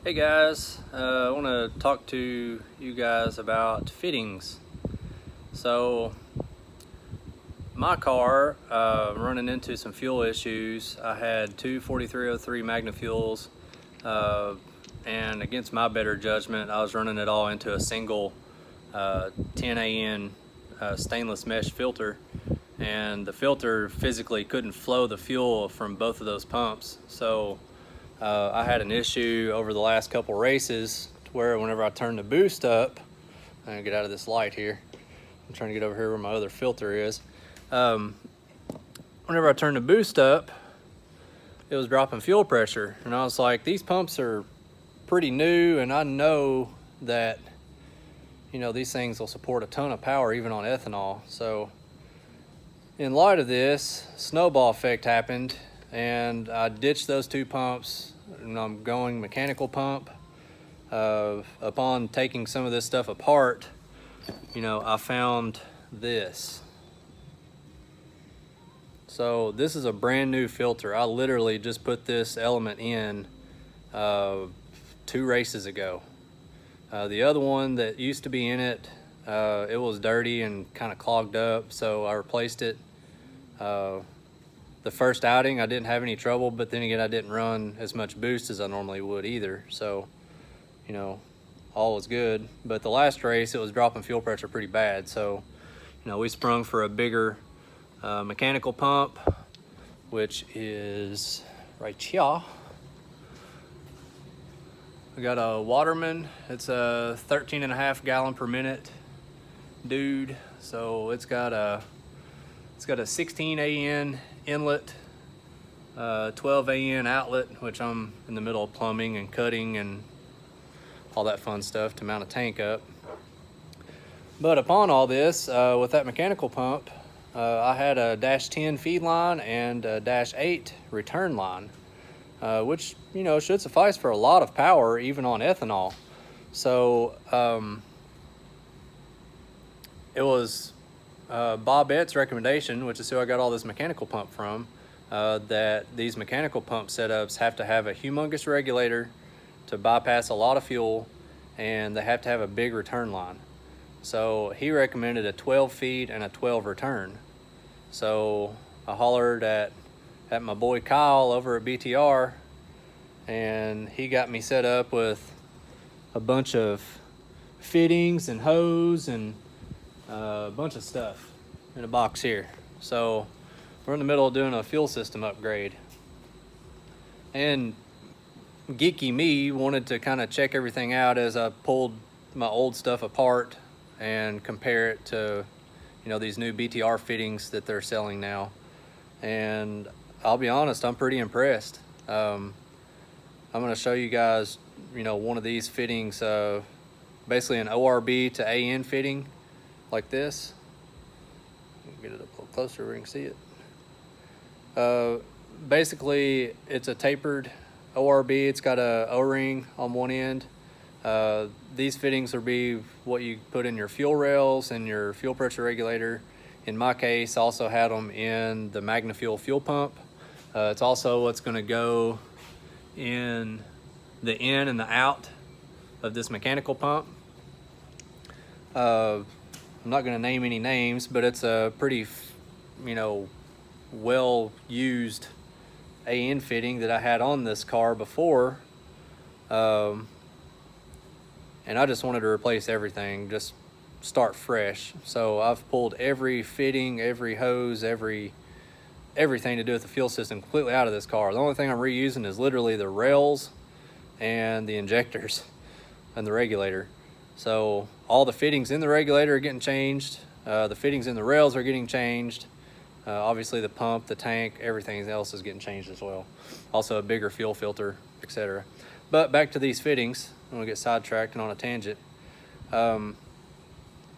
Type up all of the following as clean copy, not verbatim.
Hey guys, I want to talk to you guys about fittings. So my car running into some fuel issues. I had two 4303 Magna Fuels, and against my better judgment, I was running it all into a single 10 AN stainless mesh filter, and the filter physically couldn't flow the fuel from both of those pumps. So I had an issue over the last couple races to where whenever I turned the boost up, I'm gonna get out of this light here. I'm trying to get over here where my other filter is. Whenever I turned the boost up, it was dropping fuel pressure. And I was like, these pumps are pretty new, and I know that, you know, these things will support a ton of power even on ethanol. So in light of this, snowball effect happened, and I ditched those two pumps, and I'm going mechanical pump. Upon taking some of this stuff apart, you know, I found this. So this is a brand new filter. I literally just put this element in 2 races ago. The other one that used to be in it, it was dirty and kind of clogged up, so I replaced it. The first outing I didn't have any trouble, but then again I didn't run as much boost as I normally would either, so you know, all was good. But the last race it was dropping fuel pressure pretty bad, so you know, we sprung for a bigger mechanical pump, which is right here. We got a Waterman. It's a 13.5 gallon per minute dude, so it's got a 16 AN inlet, 12 AN outlet, which I'm in the middle of plumbing and cutting and all that fun stuff to mount a tank up. But upon all this, with that mechanical pump, I had a -10 feed line and a -8 return line, which, you know, should suffice for a lot of power even on ethanol. So it was Bob Ett's recommendation, which is who I got all this mechanical pump from, that these mechanical pump setups have to have a humongous regulator to bypass a lot of fuel, and they have to have a big return line. So he recommended a 12 feed and a 12 return. So I hollered at my boy Kyle over at BTR, and he got me set up with a bunch of fittings and hose and a bunch of stuff in a box here. So we're in the middle of doing a fuel system upgrade, and geeky me wanted to kind of check everything out as I pulled my old stuff apart and compare it to, you know, these new BTR fittings that they're selling now. And I'll be honest, I'm pretty impressed. I'm going to show you guys, you know, one of these fittings, basically an ORB to AN fitting like this. Get it up a little closer where you can see it. Basically, it's a tapered ORB. It's got a O-ring on one end. These fittings will be what you put in your fuel rails and your fuel pressure regulator. In my case, I also had them in the Magna fuel pump. It's also what's going to go in the in and the out of this mechanical pump. I'm not going to name any names, but it's a pretty, you know, well used AN fitting that I had on this car before, and I just wanted to replace everything, just start fresh. So I've pulled every fitting, every hose, everything to do with the fuel system completely out of this car. The only thing I'm reusing is literally the rails and the injectors and the regulator. So all the fittings in the regulator are getting changed. The fittings in the rails are getting changed. Obviously the pump, the tank, everything else is getting changed as well. Also a bigger fuel filter, etc. But back to these fittings. I'm gonna get sidetracked and on a tangent.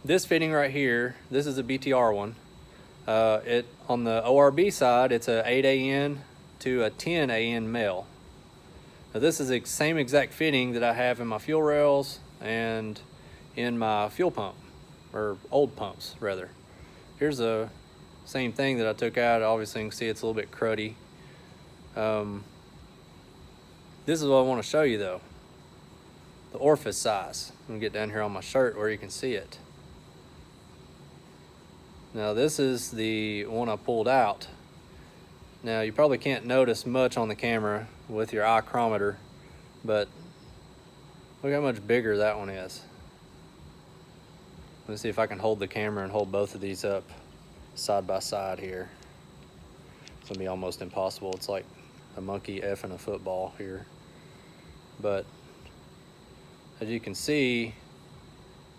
This fitting right here, this is a BTR one. On the ORB side, it's a 8 AN to a 10 AN male. Now this is the same exact fitting that I have in my fuel rails and in my fuel pump, or old pumps rather. Here's the same thing that I took out. Obviously you can see it's a little bit cruddy. This is what I want to show you though. the orifice size. I'm gonna get down here on my shirt where you can see it. Now this is the one I pulled out. Now you probably can't notice much on the camera with your eye chrometer, but look how much bigger that one is. Let's see if I can hold the camera and hold both of these up side by side here. It's gonna be almost impossible. It's like a monkey effing a football here. But as you can see,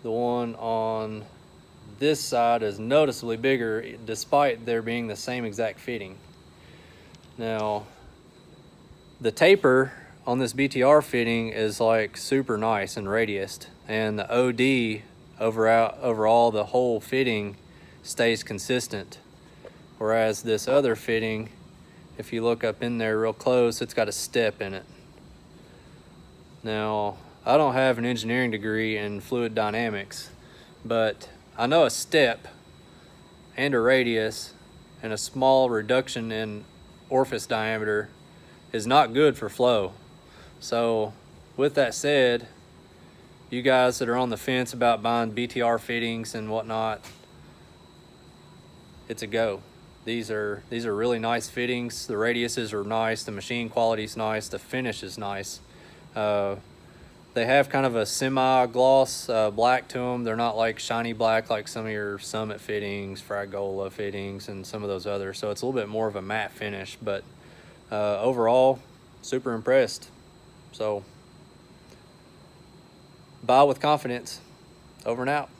the one on this side is noticeably bigger despite there being the same exact fitting. Now, the taper on this BTR fitting is like super nice and radiused, and the OD overall the whole fitting stays consistent. Whereas this other fitting, if you look up in there real close, it's got a step in it. Now, I don't have an engineering degree in fluid dynamics, but I know a step and a radius and a small reduction in orifice diameter is not good for flow. So with that said, you guys that are on the fence about buying BTR fittings and whatnot, it's a go. These are really nice fittings. The radiuses are nice, the machine quality is nice, the finish is nice. They have kind of a semi-gloss black to them. They're not like shiny black like some of your Summit fittings, Fragola fittings, and some of those others. So it's a little bit more of a matte finish, but overall, super impressed. So buy with confidence. Over and out.